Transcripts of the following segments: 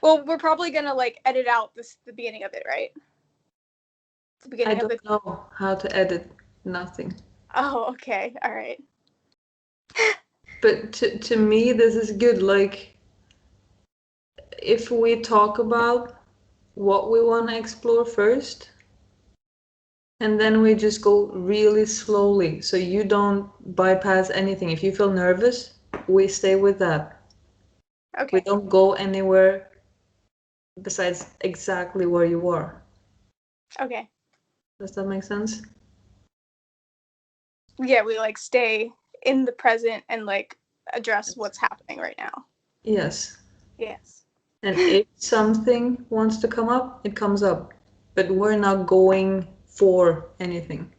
Well, we're probably gonna like edit out the beginning of it, right? The I beginning of don't the. know how to edit nothing. Oh, okay, all right. But to me, this is good. Like, if we talk about what we want to explore first, and then we just go really slowly, so you don't bypass anything. If you feel nervous, we stay with that. We Okay. don't go anywhere besides exactly where you are. Okay. Does that make sense? Yeah, we like stay in the present and like address what's happening right now. Yes. Yes. And if something wants to come up, it comes up. But we're not going for anything.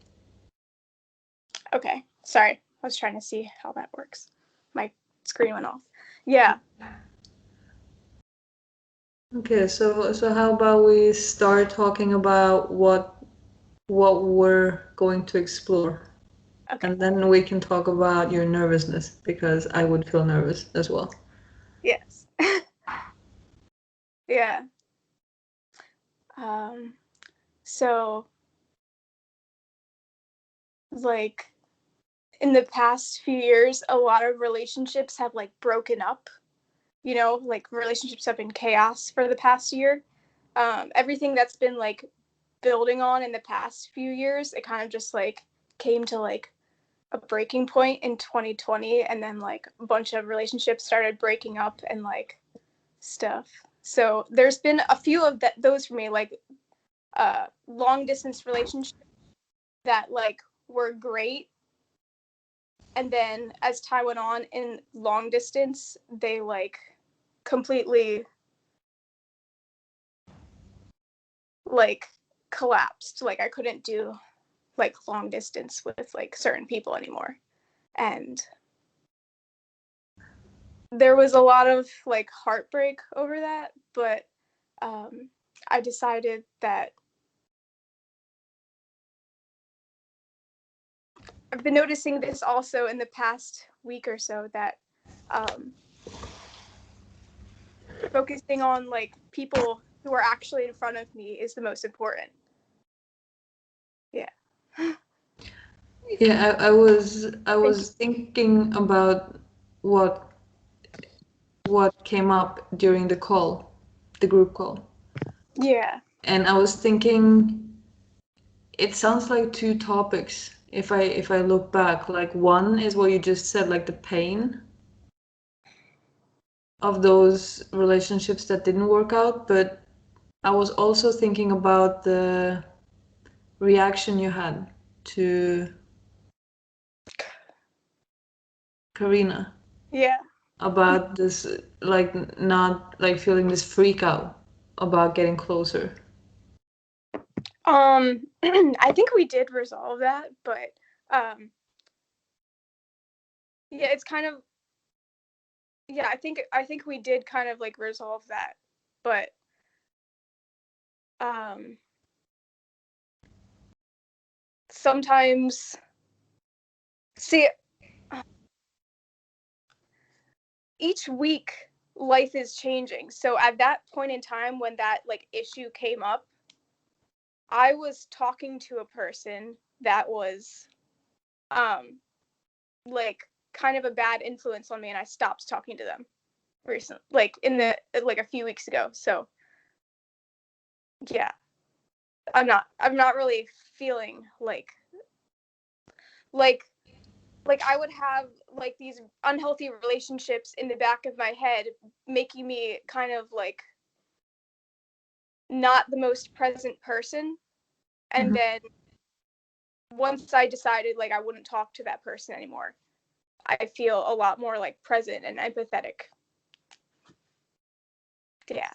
Okay. Sorry. I was trying to see how that works. My screen went off. Yeah. Okay, so how about we start talking about what we're going to explore? Okay. And then we can talk about your nervousness because I would feel nervous as well. Yes. Yeah. Um so like in the past few years a lot of relationships have like broken up. You know, like relationships have been chaos for the past year. Everything that's been like building on in the past few years, it kind of just like came to like a breaking point in 2020, and then like a bunch of relationships started breaking up and like stuff. So there's been a few of those for me, like long distance relationships that like were great, and then as time went on in long distance, they like completely like collapsed. Like I couldn't do like long distance with like certain people anymore. And there was a lot of like heartbreak over that, but I decided that I've been noticing this also in the past week or so that um, focusing on like people who are actually in front of me is the most important. Yeah. Yeah, I was thinking about what what came up during the call, the group call. Yeah. And I was thinking it sounds like two topics if I look back. Like one is what you just said, like the pain of those relationships that didn't work out, but I was also thinking about the reaction you had to Karina Yeah. about this, like not like feeling this freak out about getting closer. I think we did resolve that, but um yeah, it's kind of yeah, I think we did kind of like resolve that. But um sometimes see each week life is changing. So at that point in time when that like issue came up, I was talking to a person that was um like kind of a bad influence on me, and I stopped talking to them recently, like in the like a few weeks ago. So yeah, I'm not really feeling like like I would have like these unhealthy relationships in the back of my head, making me kind of like not the most present person. And Mhm. then once I decided like I wouldn't talk to that person anymore, I feel a lot more like present and empathetic. Yeah.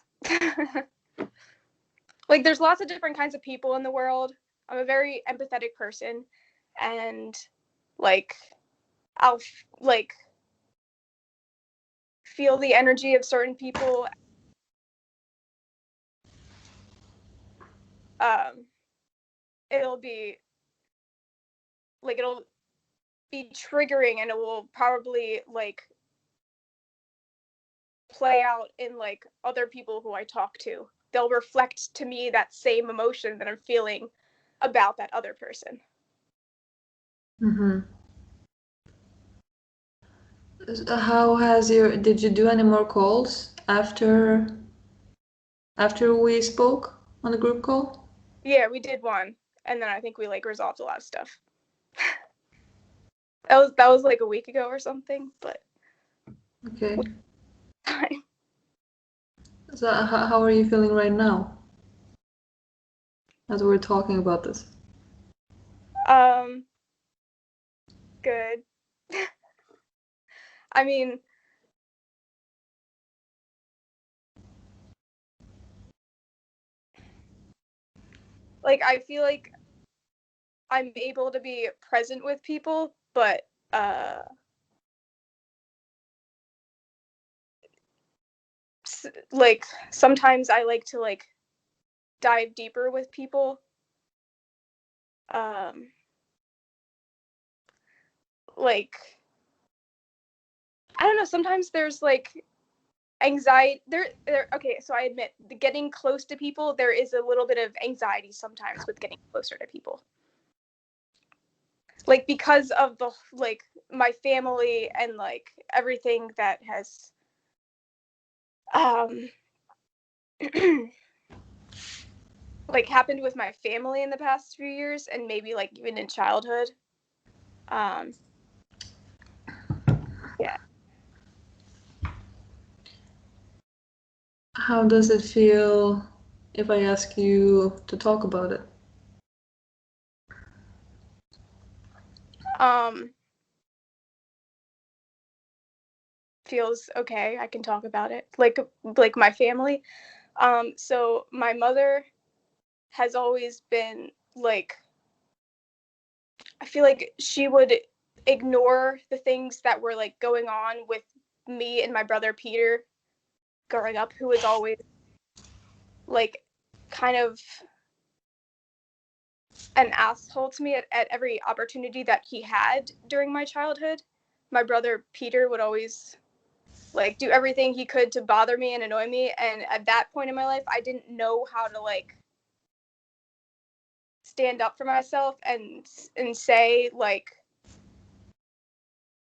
Like there's lots of different kinds of people in the world. I'm a very empathetic person, and like I'll like feel the energy of certain people. Um it'll be it'll be triggering, and it will probably like play out in like other people who I talk to. They'll reflect to me that same emotion that I'm feeling about that other person. Mm-hmm. Did you do any more calls after we spoke on the group call? Yeah, we did one, and then I think we like resolved a lot of stuff. That was like a week ago or something, but Okay. fine. So how are you feeling right now as we're talking about this? Good. I mean, like I feel like I'm able to be present with people, but like sometimes I like to like dive deeper with people. Um, like I don't know. Sometimes there's like anxiety. Okay, so I admit, getting close to people, there is a little bit of anxiety sometimes with getting closer to people. Like because of the like my family and like everything that has um like happened with my family in the past few years and maybe like even in childhood. Um yeah. How does it feel if I ask you to talk about it? Um Feels okay. I can talk about it. Like my family. So my mother has always been like I feel like she would ignore the things that were like going on with me and my brother Peter growing up, who was always like kind of an asshole to me at every opportunity that he had during my childhood. My brother Peter would always like do everything he could to bother me and annoy me, and at that point in my life I didn't know how to like stand up for myself and say like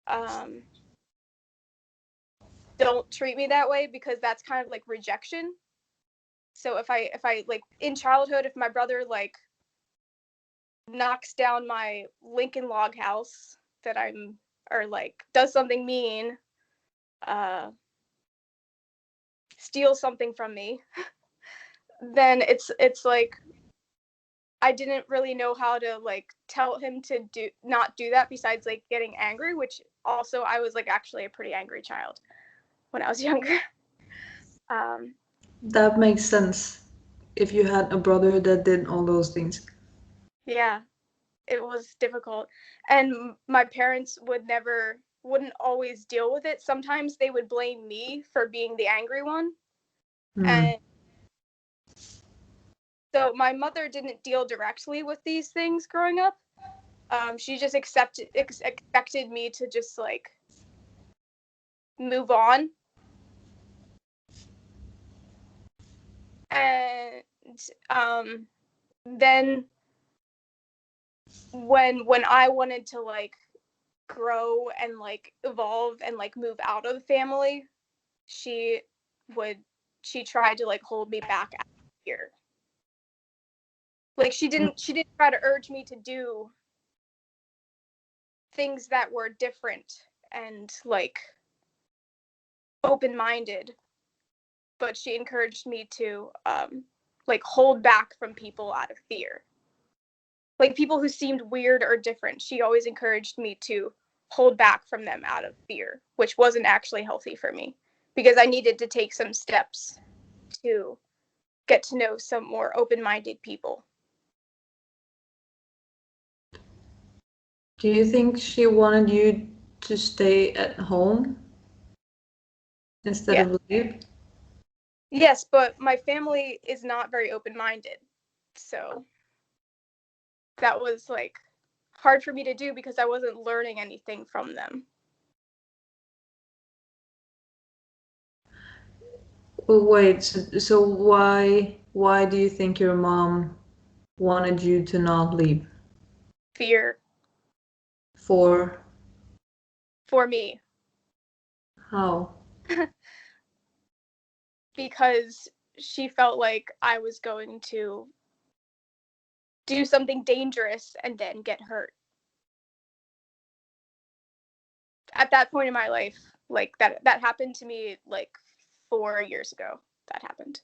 um don't treat me that way, because that's kind of like rejection. So if I like in childhood, if my brother like knocks down my Lincoln log house that I'm or like does something mean, uh steals something from me, then it's like I didn't really know how to like tell him to do not do that besides like getting angry, which also I was like actually a pretty angry child when I was younger. um That makes sense if you had a brother that did all those things. yeah, it was difficult, and my parents wouldn't always deal with it. Sometimes they would blame me for being the angry one. Mm. And so my mother didn't deal directly with these things growing up. She just expected me to just like move on. And um, then when I wanted to like grow and like evolve and like move out of the family, she would she tried to like hold me back out here. Like she didn't try to urge me to do things that were different and like open-minded, but she encouraged me to like hold back from people out of fear. Like people who seemed weird or different, she always encouraged me to hold back from them out of fear, which wasn't actually healthy for me because I needed to take some steps to get to know some more open-minded people. Do you think she wanted you to stay at home instead Yeah. of leave? Yes, but my family is not very open-minded. So that was like hard for me to do because I wasn't learning anything from them. Wait, so why do you think your mom wanted you to not leave? Fear For for me. how? Because she felt like I was going to do something dangerous and then get hurt. At that point in my life, like that happened to me like 4 years ago. That happened.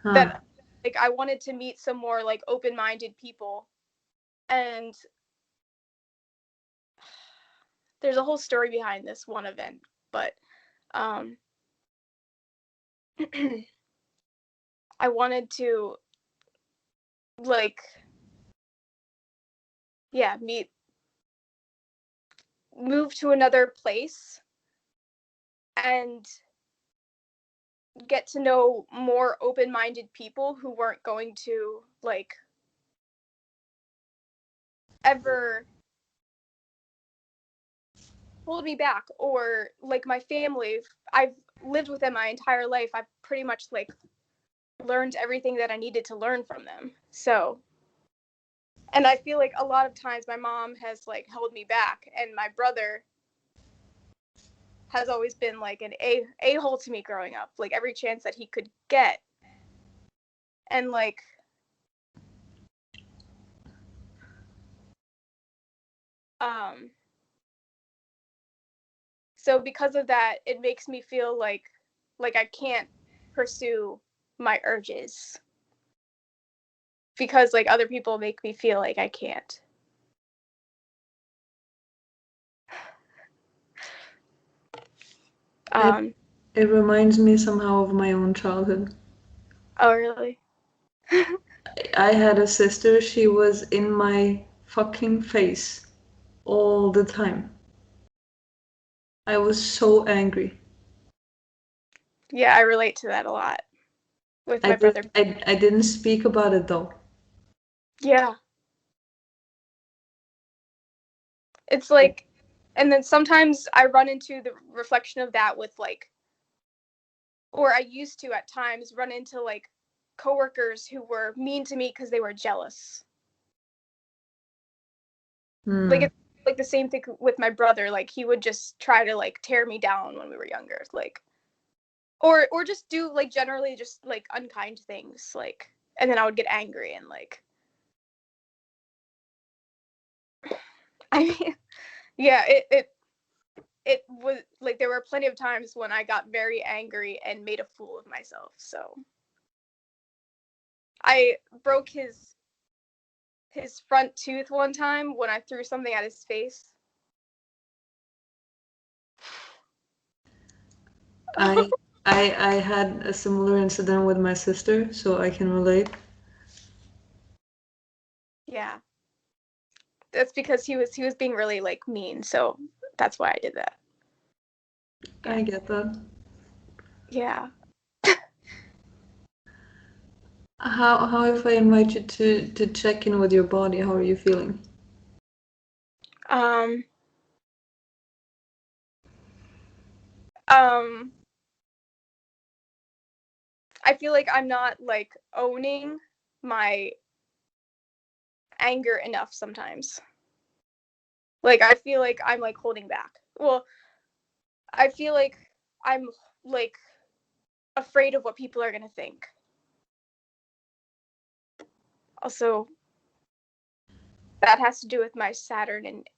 Huh. That like I wanted to meet some more like open-minded people, and there's a whole story behind this one event, but um I wanted to like yeah, move to another place and get to know more open-minded people who weren't going to like ever hold me back, or like my family. I've lived with them my entire life. I've pretty much like learned everything that I needed to learn from them. So, and I feel like a lot of times my mom has like held me back, and my brother has always been like an a-hole to me growing up, like every chance that he could get. And like um so because of that, it makes me feel like I can't pursue my urges because like other people make me feel like I can't. It um it reminds me somehow of my own childhood. oh really? I had a sister, she was in my fucking face all the time. I was so angry. Yeah, I relate to that a lot with I my did brother. I didn't speak about it though. Yeah, it's like, and then sometimes I run into the reflection of that with like, or I used to at times run into like coworkers who were mean to me because they were jealous. Like Hmm. it's like the same thing with my brother. Like he would just try to like tear me down when we were younger, like, or just do like generally just like unkind things, like, and then I would get angry and like, I mean, yeah, it was like there were plenty of times when I got very angry and made a fool of myself. So I broke his front tooth one time when I threw something at his face. I I had a similar incident with my sister, so I can relate. Yeah, that's because he was being really like mean. So that's why I did that. Yeah, I get that. yeah. How if I invite you to check in with your body, how are you feeling? Um, um, I feel like I'm not like owning my anger enough sometimes. Like I feel like I'm like holding back. Well, I feel like I'm like afraid of what people are gonna think. Also, that has to do with my Saturn and